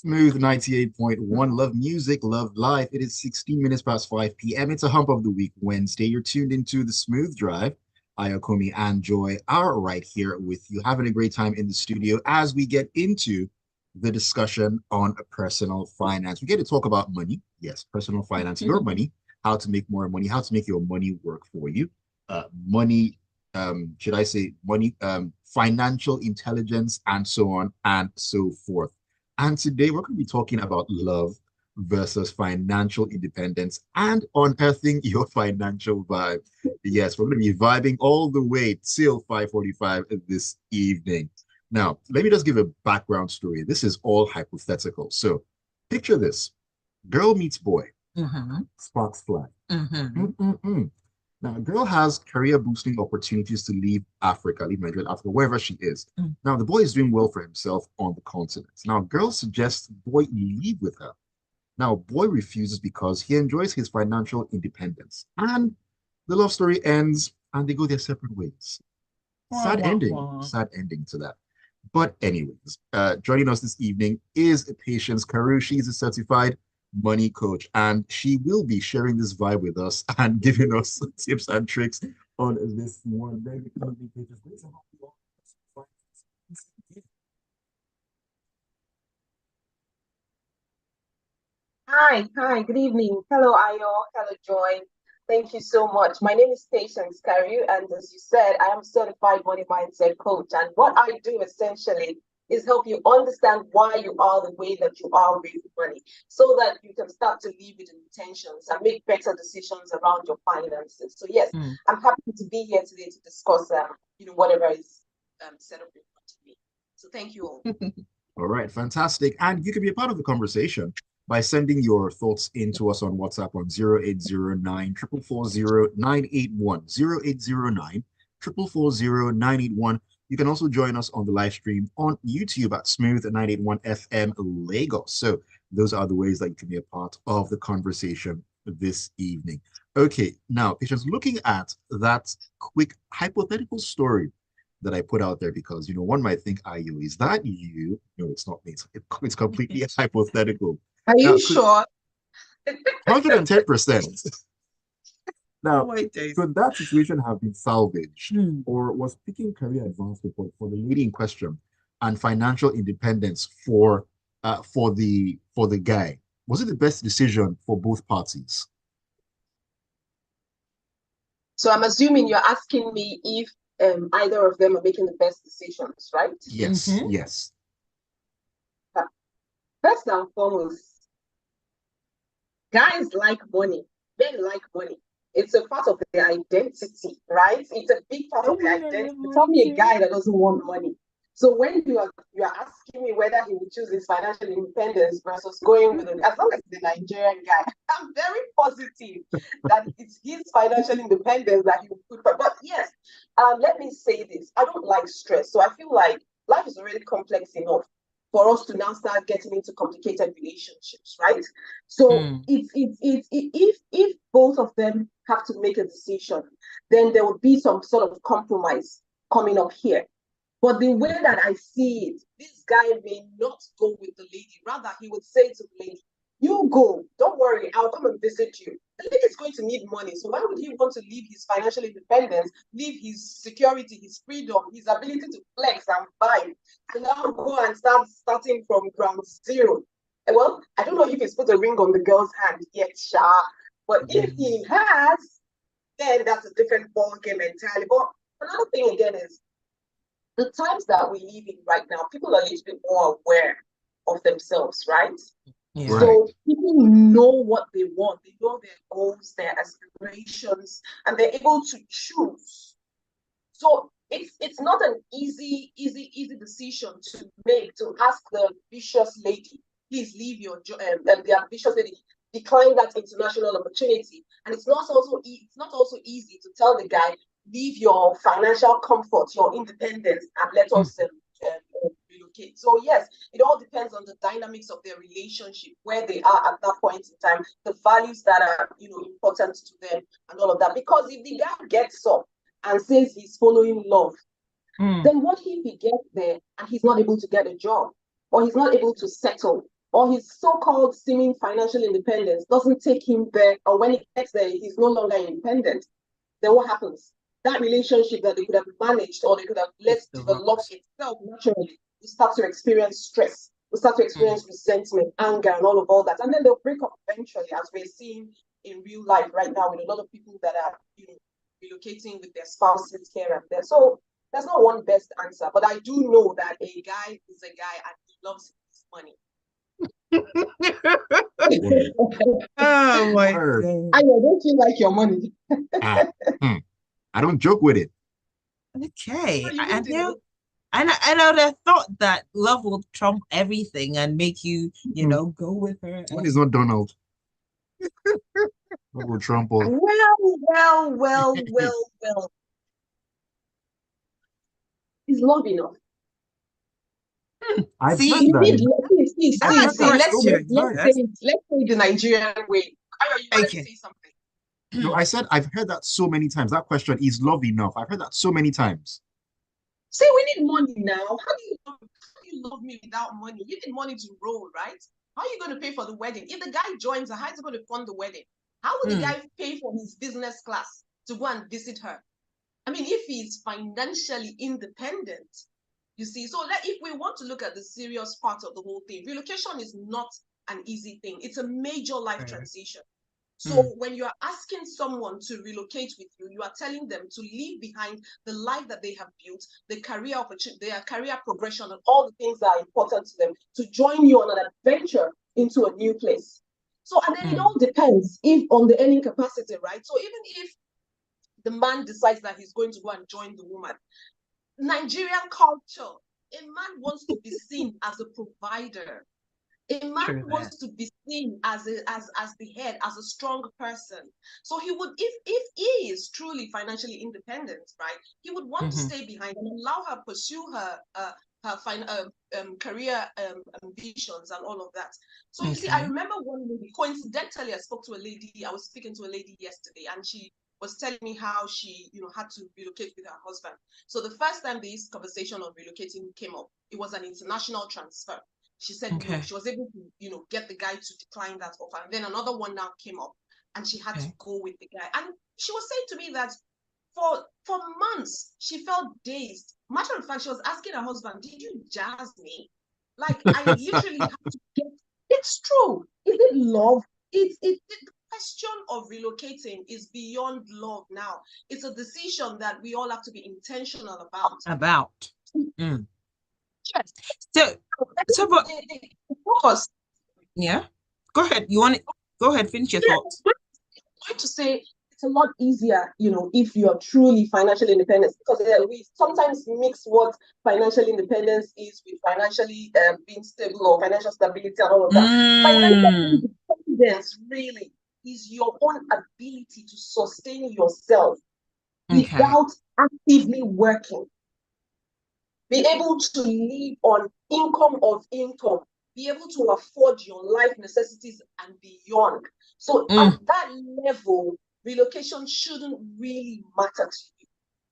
Smooth 98.1. Love music, love life. It is 16 minutes past 5 p.m. It's a hump of the week, Wednesday. You're tuned into the Smooth Drive. Ayokunmi and Joy are right here with you, having a great time in the studio as we get into the discussion on personal finance. We get to talk about money. Yes, personal finance, your money, how to make more money, how to make your money work for you. Money, should I say money, financial intelligence, and so on and so forth. And today we're going to be talking about love versus financial independence and unearthing your financial vibe. Yes, we're going to be vibing all the way till 5:45 this evening. Now, let me just give a background story. This is all hypothetical. So picture this. Girl meets boy. Sparks fly. Mm-mm-mm. Now, a girl has career boosting opportunities to leave Africa, leave Nigeria, Africa, wherever she is. Now, the boy is doing well for himself on the continent. Now, girl suggests boy leave with her. Now, boy refuses because he enjoys his financial independence. And the love story ends and they go their separate ways. Sad ending to that. But anyways, joining us this evening is Patience Carew. She's a certified money coach, and she will be sharing this vibe with us and giving us tips and tricks on this one. Very lovely, Patience. Great to have you on. Hi, good evening. Hello, Ayo. Hello, Joy. Thank you so much. My name is Patience Carew, and as you said, I am certified money mindset coach. And what I do essentially is help you understand why you are the way that you are with money, so that you can start to live with intentions and make better decisions around your finances. So yes, I'm happy to be here today to discuss, whatever is set up in front of me. So thank you all. All right, fantastic. And you can be a part of the conversation by sending your thoughts into us on WhatsApp on 0809 440 981. You can also join us on the live stream on YouTube at Smooth 981 FM Lagos. So those are the ways that you can be a part of the conversation this evening. Okay, now, Patience, looking at that quick hypothetical story that I put out there because one might think, Ayo, is that you? No, it's not me. It's completely hypothetical. Are Now, you sure? 110%. Now, Wait, Daisy. could that situation have been salvaged, or was picking career advancement for the lady in question and financial independence for the guy, was it the best decision for both parties? So I'm assuming you're asking me if either of them are making the best decisions, right? Yes, yes. First and foremost, guys like money. Men like money. It's a part of their identity, right? It's a big part of their identity. Tell me a guy that doesn't want money. So when you are asking me whether he would choose his financial independence versus going with it, as long as he's a Nigerian guy, I'm very positive that it's his financial independence that he would prefer. But yes, let me say this: I don't like stress, so I feel like life is already complex enough for us to now start getting into complicated relationships, right? So if both of them have to make a decision, then there would be some sort of compromise coming up here. But the way that I see it, this guy may not go with the lady. Rather, he would say to the lady, "You go, don't worry, I'll come and visit you." The lady is going to need money. So why would he want to leave his financial independence, leave his security, his freedom, his ability to flex and buy, to now go and starting from ground zero? Well, I don't know if he's put a ring on the girl's hand yet, Sha. But if he has, then that's a different ball game entirely. But another thing again is the times that we live in right now, people are a little bit more aware of themselves, right? Yeah. So people know what they want, they know their goals, their aspirations, and they're able to choose. So it's not an easy decision to make, to ask the vicious lady, please leave your job, and the ambitious lady decline that international opportunity. And it's not also easy to tell the guy, leave your financial comfort, your independence, and let us relocate. So yes, it all depends on the dynamics of their relationship, where they are at that point in time, the values that are important to them, and all of that. Because if the guy gets up and says he's following love, then what if he gets there and he's not able to get a job, or he's not able to settle, or his so-called seeming financial independence doesn't take him there, or when he gets there, he's no longer independent, then what happens? That relationship that they could have managed or they could have let develop itself naturally will start to experience stress, will start to experience resentment, anger, and all that. And then they'll break up eventually, as we're seeing in real life right now with a lot of people that are, relocating with their spouses here and there. So there's not one best answer, but I do know that a guy is a guy and he loves his money. Oh my God. Don't you like your money? I don't joke with it. Okay. I know. And I would have thought that love will trump everything and make you, go with her. One is not Donald. Love will trump all. Well. Is love enough? I've See, heard that. Let's say the Nigerian way. You wanted to say something? No, I said I've heard that so many times. That question, is love enough? I've heard that so many times. See, we need money now. How do you love me without money? You need money to roll, right? How are you going to pay for the wedding? If the guy joins her, how is he going to fund the wedding? How will the guy pay for his business class to go and visit her? I mean, if he's financially independent, you see. So if we want to look at the serious part of the whole thing, relocation is not an easy thing. It's a major life transition. So when you are asking someone to relocate with you, you are telling them to leave behind the life that they have built, the career opportunity, their career progression, and all the things that are important to them, to join you on an adventure into a new place. So, and then it all depends on the earning capacity, right? So even if the man decides that he's going to go and join the woman, Nigerian culture, a man wants to be seen as a provider. A man wants to be seen as the head, as a strong person. So he would, if he is truly financially independent, right, he would want to stay behind and allow her pursue her career ambitions and all of that. So you see, I remember one lady, coincidentally, I was speaking to a lady yesterday, and she was telling me how she, had to relocate with her husband. So the first time this conversation on relocating came up, it was an international transfer. She said, she was able to, get the guy to decline that offer. And then another one now came up and she had to go with the guy. And she was saying to me that for months, she felt dazed. Matter of fact, she was asking her husband, did you jazz me? Like, I literally have to get, it's true. Is it love? The question of relocating is beyond love now. It's a decision that we all have to be intentional about. Yes. So but focus. Yeah. Go ahead. Go ahead, finish your thoughts. I'm going to say it's a lot easier, if you're truly financially independent, because we sometimes mix what financial independence is with financially being stable or financial stability and all of that. Financial independence really is your own ability to sustain yourself without actively working. Be able to live on income, be able to afford your life necessities and beyond. So at that level, relocation shouldn't really matter to you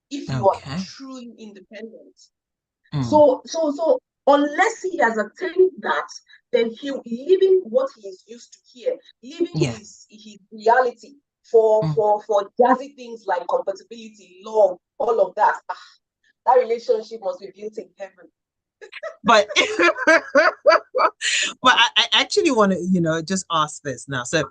if you are truly independent. So unless he has attained that, then he'll be living what he is used to here, living his reality for jazzy things like compatibility, love, all of that. That relationship must be built in heaven. But I actually want to, just ask this now. So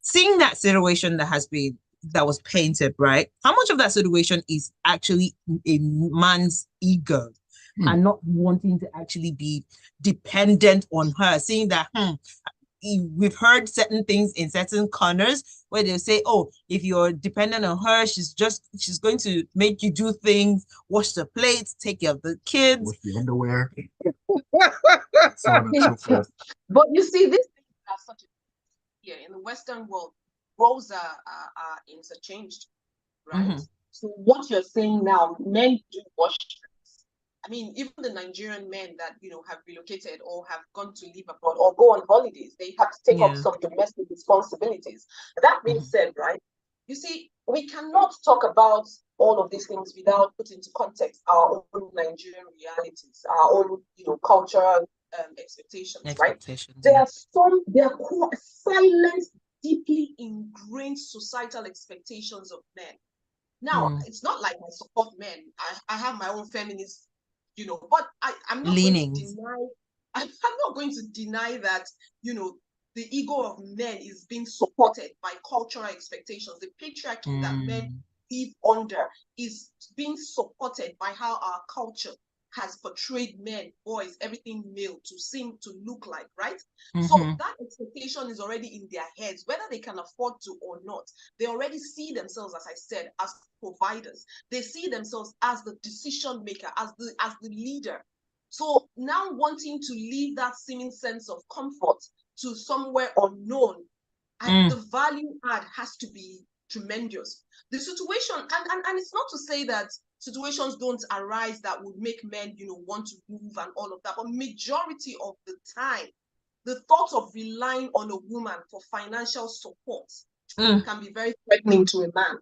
seeing that situation that was painted, right? How much of that situation is actually a man's ego and not wanting to actually be dependent on her, seeing that, we've heard certain things in certain corners where they'll say, oh, if you're dependent on her, she's going to make you do things, wash the plates, take care of the kids, wash the underwear. But you see, this are such a here in the Western world, roles are interchanged, right? So what you're saying now, men do wash. I mean, even the Nigerian men that, have relocated or have gone to live abroad or go on holidays, they have to take up some domestic responsibilities. That being said, right, you see, we cannot talk about all of these things without putting into context our own Nigerian realities, our own, cultural expectations, right? Expectations, There yeah. are silent, deeply ingrained societal expectations of men. Now, it's not like I support men. I have my own feminist, but I'm not Leanings. going to deny, I'm not going to deny that, the ego of men is being supported by cultural expectations. The patriarchy that men live under is being supported by how our culture has portrayed men, boys, everything male to seem to look like, right? So that expectation is already in their heads, whether they can afford to or not. They already see themselves, as I said, as providers. They see themselves as the decision maker, as the leader. So now wanting to leave that seeming sense of comfort to somewhere unknown, and the value add has to be tremendous. The situation, and it's not to say that situations don't arise that would make men, want to move and all of that, but majority of the time, the thought of relying on a woman for financial support can be very threatening to a man.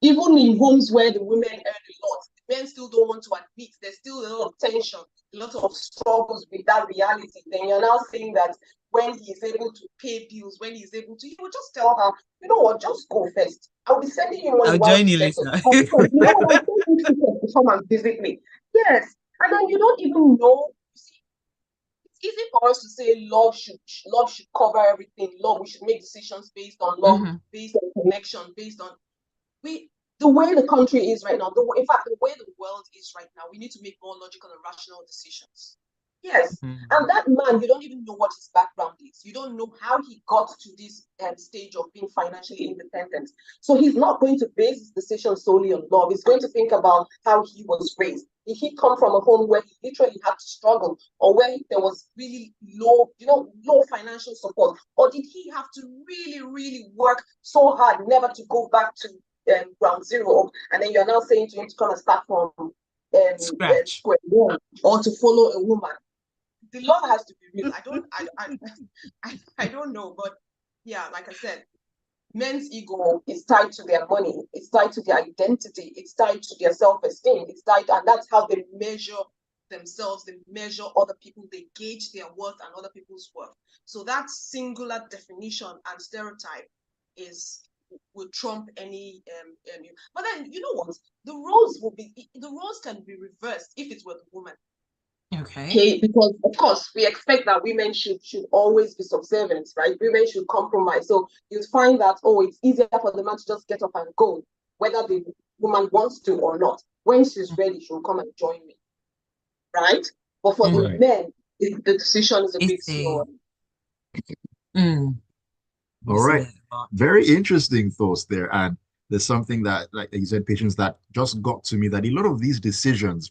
Even in homes where the women earn a lot, men still don't want to admit there's still a lot of tension, a lot of struggles with that reality. Then you're now saying that when he's able to pay bills, when he's able to, he will just tell her, you know what, just go first. I'll be sending you money. I'll while join you settle. later. You know what, I'm sending you to come and visit me. Yes. And then you don't even know. It's easy for us to say love should cover everything. Love, we should make decisions based on love, based on connection, based on the way the country is right now. In fact, the way the world is right now, we need to make more logical and rational decisions. Yes. And that man, you don't even know what his background is. You don't know how he got to this stage of being financially independent. So he's not going to base his decision solely on love. He's going to think about how he was raised. Did he come from a home where he literally had to struggle, or where there was really low financial support? Or did he have to really, really work so hard never to go back to ground zero? And then you're now saying to him to come and start from Scratch. square one, or to follow a woman. The love has to be real. I don't know, but yeah, like I said, men's ego is tied to their money, it's tied to their identity, it's tied to their self-esteem, and that's how they measure themselves, they measure other people, they gauge their worth and other people's worth. So that singular definition and stereotype will trump any but then you know what? The roles can be reversed if it were the woman. Okay, because of course we expect that women should always be subservient, right? Women should compromise. So you find that it's easier for the man to just get up and go, whether the woman wants to or not. When she's ready, she'll come and join me, right? But for the men, the decision is a bit slower. All right, very interesting thoughts there, and there's something that, like you said, Patience, that just got to me, that a lot of these decisions,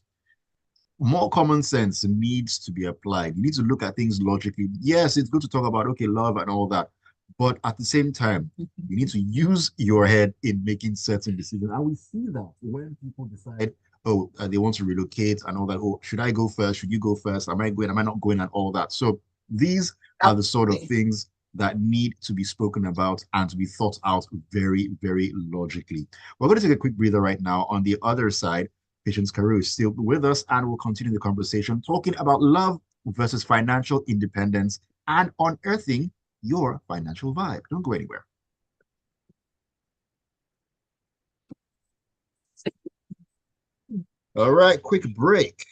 more common sense needs to be applied. You need to look at things logically. Yes, it's good to talk about, okay, love and all that. But at the same time, you need to use your head in making certain decisions. And we see that when people decide, they want to relocate and all that. Oh, should I go first? Should you go first? Am I going? Am I not going? And all that. So these are the sort of things that need to be spoken about and to be thought out very, very logically. We're going to take a quick breather right now. On the other side, Patience Carew is still with us, and we'll continue the conversation talking about love versus financial independence and unearthing your financial vibe. Don't go anywhere. All right, quick break.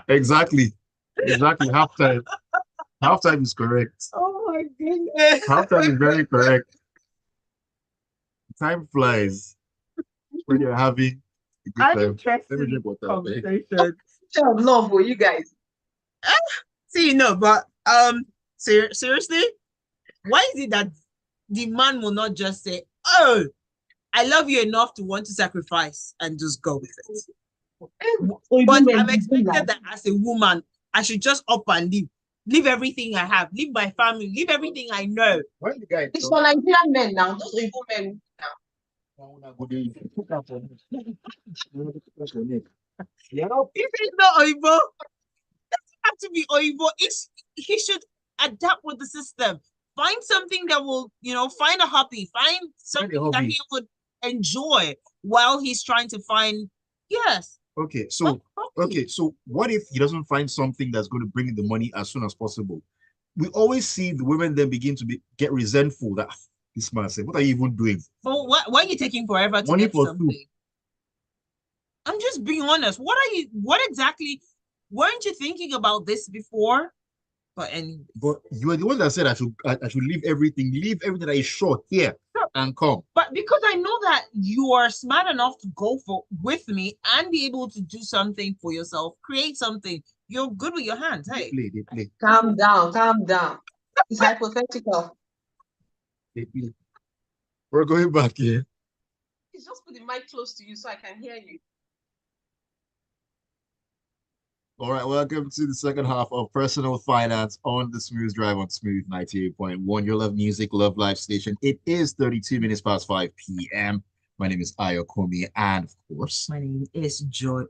Exactly. Halftime. Halftime is correct. Oh my goodness. Halftime is very correct. Time flies when you're having a good time. Let me drink water. Conversation. Love for you guys. See, but seriously, why is it that the man will not just say, "Oh, I love you enough to want to sacrifice," and just go with it? But I'm expected that as a woman, I should just up and leave everything I have, leave my family, leave everything I know. It's for Nigerian men now, those Igbo men now. If it's not Oibo, it doesn't have to be Oibo. He should adapt with the system. Find something that will, find a hobby, find something that he would enjoy while he's trying to find, yes. Okay, so what if he doesn't find something that's going to bring in the money as soon as possible? We always see the women then begin to get resentful that this man said, what are you even doing? For what? Why are you taking forever to Money get for something? two. I'm just being honest. What exactly, weren't you thinking about this before? But you are the one that said I should leave everything that is short here and come. But because I know that you are smart enough to go with me and be able to do something for yourself, create something. You're good with your hands. Hey, they play. Calm down. It's hypothetical. They play. We're going back here. Please just put the mic close to you so I can hear you. All right, welcome to the second half of Personal Finance on the Smooth Drive on Smooth 98.1. Your love music, love life station. It is 32 minutes past 5 p.m. My name is Ayokunmi, and of course, my name is Joy.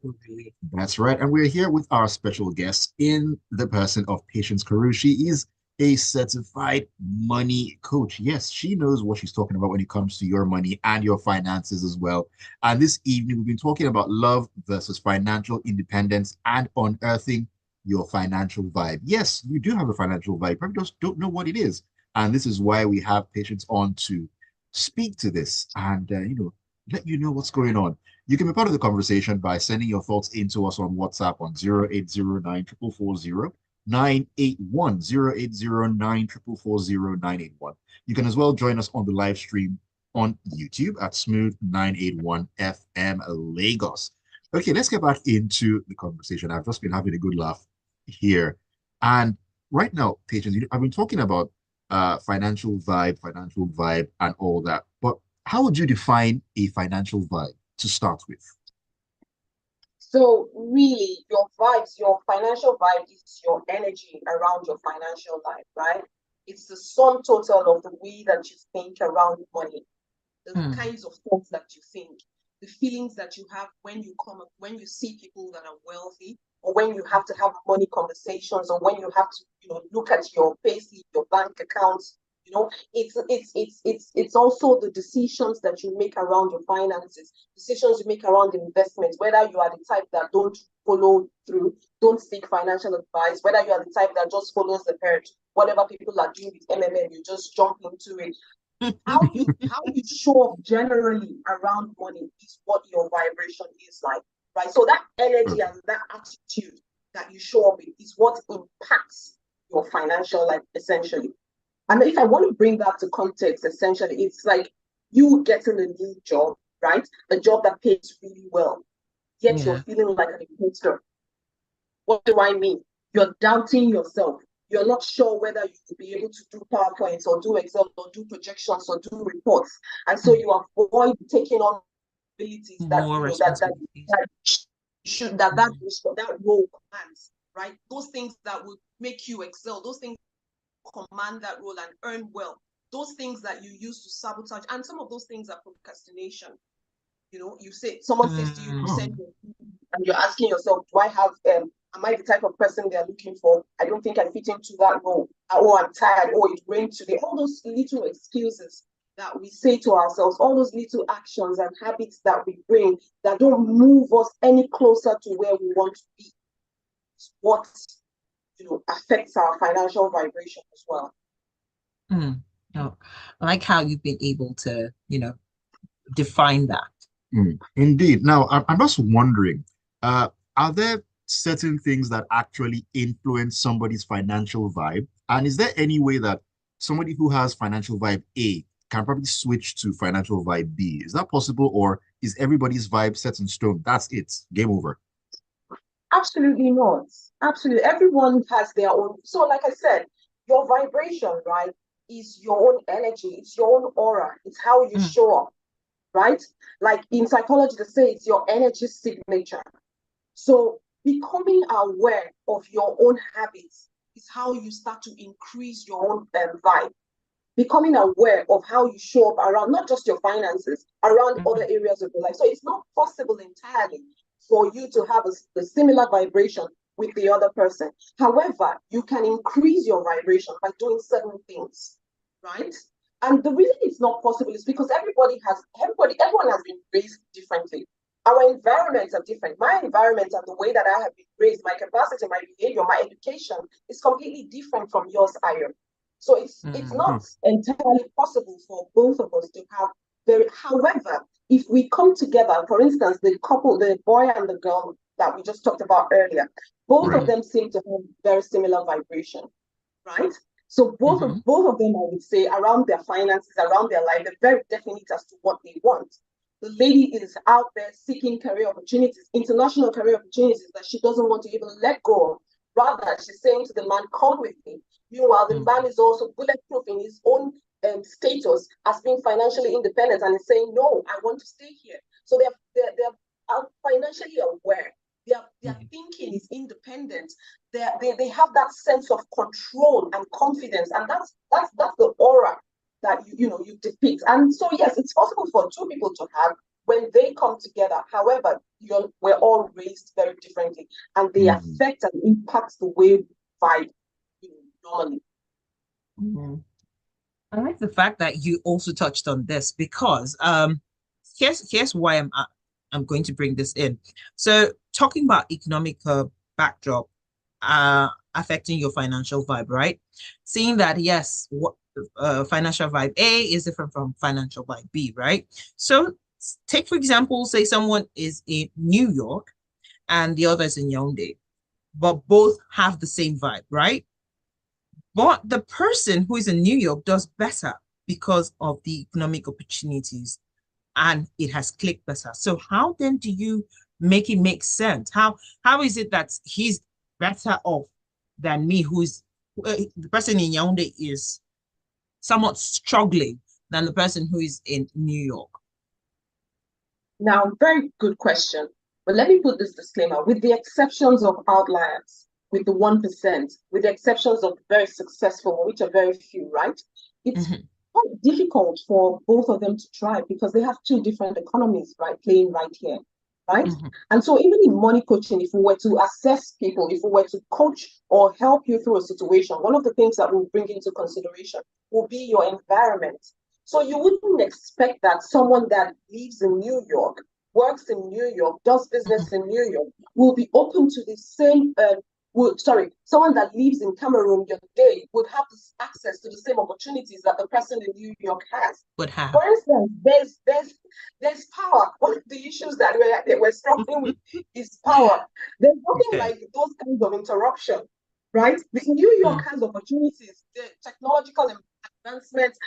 That's right. And we're here with our special guest in the person of Patience Carew. She is a certified money coach. Yes, she knows what she's talking about when it comes to your money and your finances as well. And this evening, we've been talking about love versus financial independence and unearthing your financial vibe. Yes, you do have a financial vibe, but just don't know what it is. And this is why we have Patience on to speak to this and, let you know what's going on. You can be part of the conversation by sending your thoughts into us on WhatsApp on 0809 440 981 0809 440 981. You can as well join us on the live stream on YouTube at Smooth 981 FM Lagos. Okay, let's get back into the conversation. I've just been having a good laugh here. And right now, Patience, I've been talking about financial vibe, and all that. But how would you define a financial vibe to start with? So really, your vibes, your financial vibe is your energy around your financial life, right? It's the sum total of the way that you think around money, the kinds of thoughts that you think, the feelings that you have when you see people that are wealthy, or when you have to have money conversations, or when you have to, look at your payslip, your bank accounts. It's also the decisions that you make around your finances, decisions you make around investments, whether you are the type that don't follow through, don't seek financial advice, whether you are the type that just follows the herd, whatever people are doing with MMM, you just jump into it. How you show up generally around money is what your vibration is like, right? So that energy and that attitude that you show up with is what impacts your financial life, essentially. And if I want to bring that to context, essentially, it's like you getting a new job, right? A job that pays really well, yet you're feeling like an imposter. What do I mean? You're doubting yourself. You're not sure whether you will be able to do PowerPoints or do Excel or do projections or do reports. And so you avoid taking on abilities that that role commands, right? Those things that would make you excel, those things command that role and earn well, those things that you use to sabotage, and some of those things are procrastination. You say, someone says to you, you send your, and you're asking yourself, do I have am I the type of person they're looking for? I don't think I fit into that role. Oh, I'm tired. Oh, it rained today. All those little excuses that we say to ourselves, all those little actions and habits that we bring that don't move us any closer to where we want to be, what affects our financial vibration as well. Oh, I like how you've been able to, define that. Indeed. Now, I'm just wondering, are there certain things that actually influence somebody's financial vibe? And is there any way that somebody who has financial vibe A can probably switch to financial vibe B? Is that possible, or is everybody's vibe set in stone? That's it. Game over. Absolutely not. Absolutely. Everyone has their own. So, like I said, your vibration, right, is your own energy. It's your own aura. It's how you show up, right? Like in psychology, they say it's your energy signature. So becoming aware of your own habits is how you start to increase your own vibe. Becoming aware of how you show up around not just your finances, around other areas of your life. So it's not possible entirely for you to have a similar vibration with the other person. However, you can increase your vibration by doing certain things. right? And the reason it's not possible is because everyone has been raised differently. Our environments are different. My environment and the way that I have been raised, my capacity, my behavior, my education is completely different from yours, Ayo. So it's not entirely possible for both of us to have very. However, if we come together, for instance, the couple, the boy and the girl that we just talked about earlier, both of them seem to have very similar vibration, right? So both of them, I would say, around their finances, around their life, they're very definite as to what they want. The lady is out there seeking career opportunities, international career opportunities that she doesn't want to even let go of. Rather, she's saying to the man, "Come with me." Meanwhile, the man is also bulletproof in his own status as being financially independent, and is saying, "No, I want to stay here." So they're financially aware. Their thinking is independent. They have that sense of control and confidence, and that's the aura that you depict. And so yes, it's possible for two people to have when they come together. However, we're all raised very differently, and they affect and impact the way we vibe normally. I like the fact that you also touched on this because here's why I'm going to bring this in. So talking about economic backdrop affecting your financial vibe, right? Seeing that yes, what financial vibe A is different from financial vibe B, right? So take for example, say someone is in New York and the other is in Yaoundé, but both have the same vibe, right? But the person who is in New York does better because of the economic opportunities and it has clicked better. So how then do you make it make sense? How is it that he's better off than me, who's the person in Yaoundé is somewhat struggling than the person who is in New York? Now, very good question. But let me put this disclaimer, with the exceptions of outliers, with the 1%, with the exceptions of very successful, which are very few, right? It's quite difficult for both of them to thrive because they have two different economies, right, playing right here, right? And so even in money coaching, if we were to assess people, if we were to coach or help you through a situation, one of the things that we'll bring into consideration will be your environment. So you wouldn't expect that someone that lives in New York, works in New York, does business in New York, will be open to the same, someone that lives in Cameroon, your day, would have this access to the same opportunities that the person in New York has. Would have. For instance, there's power. One of the issues that we're struggling with is power. There's nothing like those kinds of interruption, right? New York has opportunities, the technological advancements,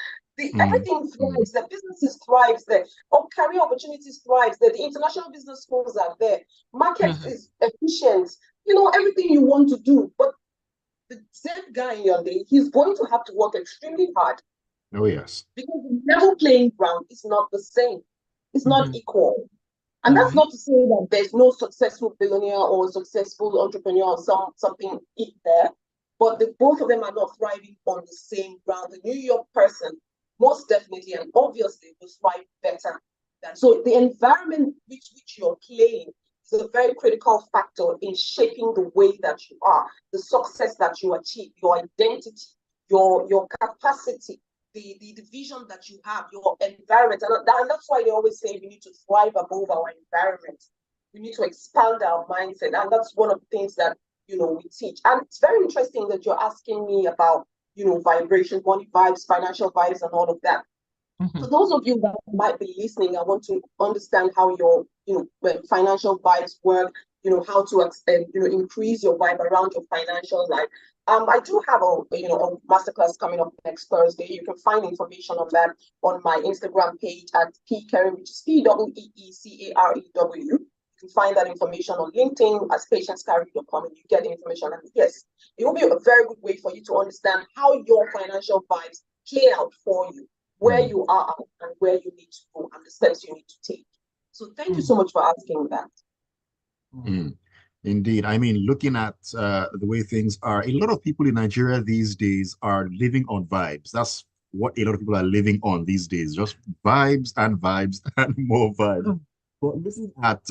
everything thrives, the businesses thrives there, career opportunities thrives there, the international business schools are there, market is efficient, everything you want to do. But the same guy in your day, he's going to have to work extremely hard. Oh, yes. Because the level playing ground is not the same. It's not equal. And that's not to say that there's no successful billionaire or successful entrepreneur or something there, but both of them are not thriving on the same ground. The New York person, most definitely and obviously, will thrive better. So the environment which you're playing is a very critical factor in shaping the way that you are, the success that you achieve, your identity, your capacity, the vision that you have, your environment. And that's why they always say we need to thrive above our environment. We need to expand our mindset. And that's one of the things that, we teach. And it's very interesting that you're asking me about, vibration, money vibes, financial vibes, and all of that. For those of you that might be listening, I want to understand how your, financial vibes work, how to, increase your vibe around your financial life. I do have a masterclass coming up next Thursday. You can find information on that on my Instagram page at Carew, which is PEECAREW. You can find that information on LinkedIn as patiencecarew.com, and you get the information. And yes, it will be a very good way for you to understand how your financial vibes play out for you, where you are and where you need to go, and the steps you need to take. So thank you so much for asking that. Indeed. I mean, looking at the way things are, a lot of people in Nigeria these days are living on vibes. That's what a lot of people are living on these days, just vibes and more vibes. But looking at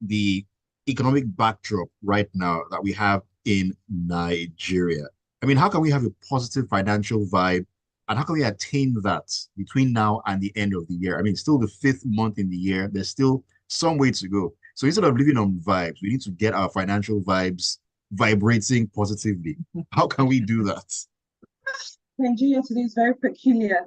the economic backdrop right now that we have in Nigeria, I mean, how can we have a positive financial vibe And how can we attain that between now and the end of the year? I mean, it's still the fifth month in the year. There's still some way to go. So instead of living on vibes, we need to get our financial vibes vibrating positively. How can we do that? Nigeria today is very peculiar,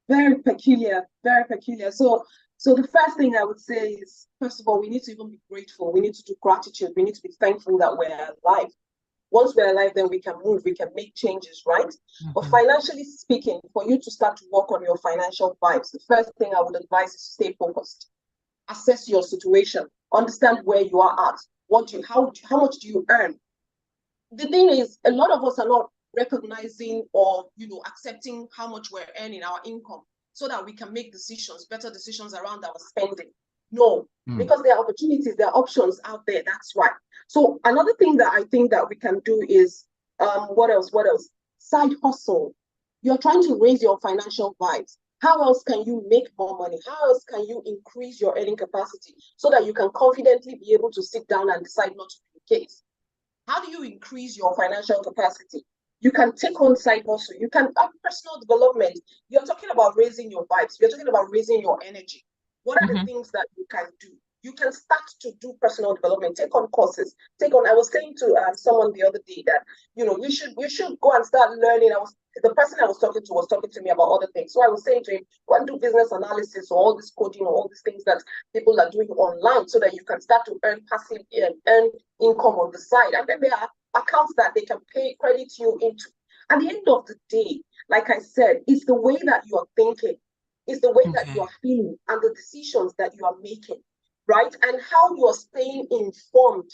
very peculiar, very peculiar. So the first thing I would say is, first of all, we need to even be grateful. We need to do gratitude. We need to be thankful that we're alive. Once we're alive, then we can move, we can make changes, right? Mm-hmm. But financially speaking, for you to start to work on your financial vibes, the first thing I would advise is to stay focused. Assess your situation, understand where you are at. How much do you earn? The thing is, a lot of us are not recognizing or accepting how much we're earning, our income, so that we can make better decisions around our spending. No, because there are opportunities, there are options out there. That's why. So another thing that I think that we can do is what else? Side hustle. You're trying to raise your financial vibes. How else can you make more money? How else can you increase your earning capacity so that you can confidently be able to sit down and decide not to be the case? How do you increase your financial capacity? You can take on side hustle. You can have personal development. You're talking about raising your vibes. You're talking about raising your energy. What are the things that you can do? You can start to do personal development. Take on courses. I was saying to someone the other day that you should go and start learning. The person I was talking to was talking to me about other things. So I was saying to him, go and do business analysis or all this coding or all these things that people are doing online, so that you can start to earn passive earn income on the side. And then there are accounts that they can pay credit you into. At the end of the day, like I said, it's the way that you are thinking, it's the way that you are feeling, and the decisions that you are making, right? And how you are staying informed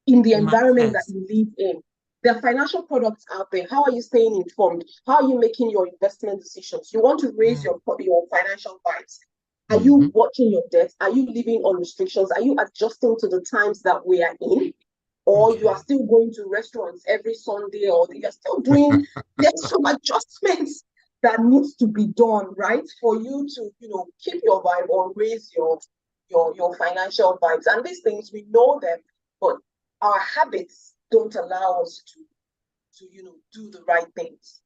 in the environment that you live in. There are financial products out there. How are you staying informed? How are you making your investment decisions? You want to raise your financial vibes. Are you watching your debt? Are you living on restrictions? Are you adjusting to the times that we are in? Or you are still going to restaurants every Sunday, or you're still doing, there's some adjustments that needs to be done, right? For you to, keep your vibe or raise your financial vibes. And these things, we know them, but our habits don't allow us to do the right things.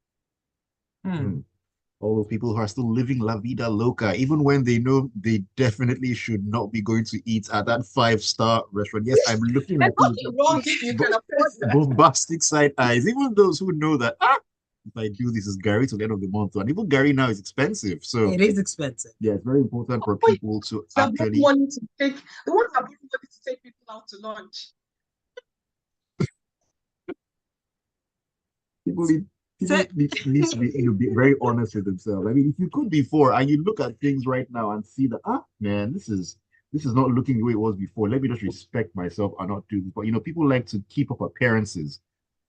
All those people who are still living la vida loca, even when they know they definitely should not be going to eat at that 5-star restaurant. Yes, I'm looking at nothing wrong if you can afford that. Bombastic side eyes. Even those who know that if I do this is Gary till the end of the month, and even Gary now is expensive. So it is expensive. Yeah, it's very important for people to actually the ones that want to take people out to lunch. People need to be very honest with themselves. I mean, if you could before and you look at things right now and see that, man, this is not looking the way it was before. Let me just respect myself and not do this. But people like to keep up appearances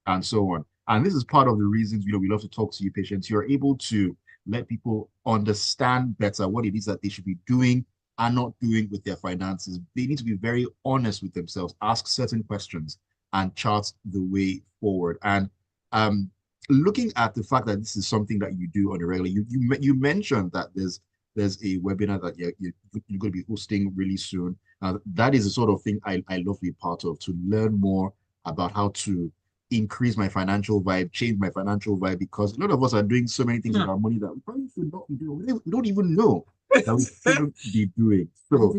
and so on. And this is part of the reasons we love to talk to you, Patience. You're able to let people understand better what it is that they should be doing and not doing with their finances. They need to be very honest with themselves, ask certain questions, and chart the way forward. And looking at the fact that this is something that you do on a regular, you mentioned that there's a webinar that you're going to be hosting really soon. That is the sort of thing I love to be part of, to learn more about how to increase my financial vibe, change my financial vibe, because a lot of us are doing so many things with our money that we probably should not be doing. We don't even know that we shouldn't be doing. So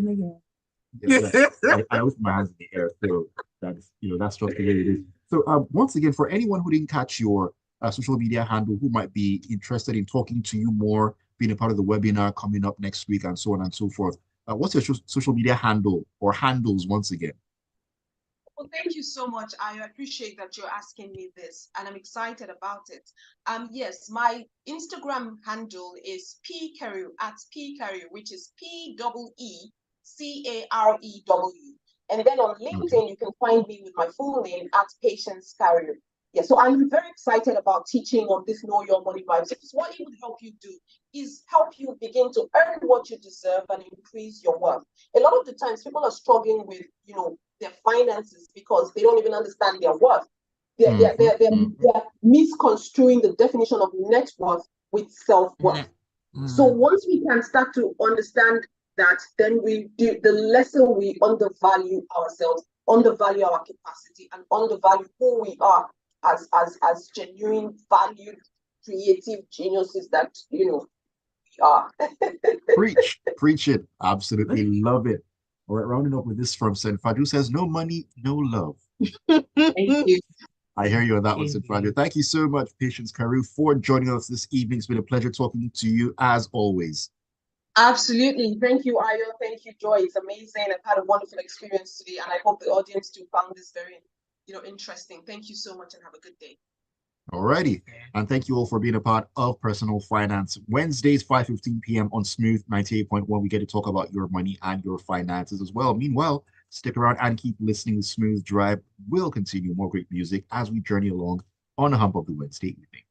I always put my hands in the air. So that's just the way it is. So once again, for anyone who didn't catch your social media handle, who might be interested in talking to you more, being a part of the webinar coming up next week, and so on and so forth, what's your social media handle or handles once again? Well, thank you so much. I appreciate that you're asking me this, and I'm excited about it. Yes, my Instagram handle is @Carew, which is PEECAREW. And then on LinkedIn, you can find me with my full name @Patience Carew. Yeah, so I'm very excited about teaching on this Know Your Money vibes, because what it would help you do is help you begin to earn what you deserve and increase your worth. A lot of the times, people are struggling with, their finances because they don't even understand their worth. They're misconstruing the definition of net worth with self-worth. So once we can start to understand that, then the lesser we undervalue ourselves, undervalue our capacity, and undervalue who we are as genuine, valued creative geniuses that we are. Preach it. Absolutely love it. All right, rounding up with this from Senfadu says, no money, no love. Thank you. I hear you on that one, Senfadu. Thank you so much, Patience Carew, for joining us this evening. It's been a pleasure talking to you as always. Absolutely. Thank you, Ayo. Thank you, Joy. It's amazing. I've had a wonderful experience today, and I hope the audience too found this very, interesting. Thank you so much and have a good day. Alrighty. And thank you all for being a part of Personal Finance. Wednesdays, 5:15 p.m. on Smooth 98.1. We get to talk about your money and your finances as well. Meanwhile, stick around and keep listening to Smooth Drive. We'll continue more great music as we journey along on the hump of the Wednesday evening.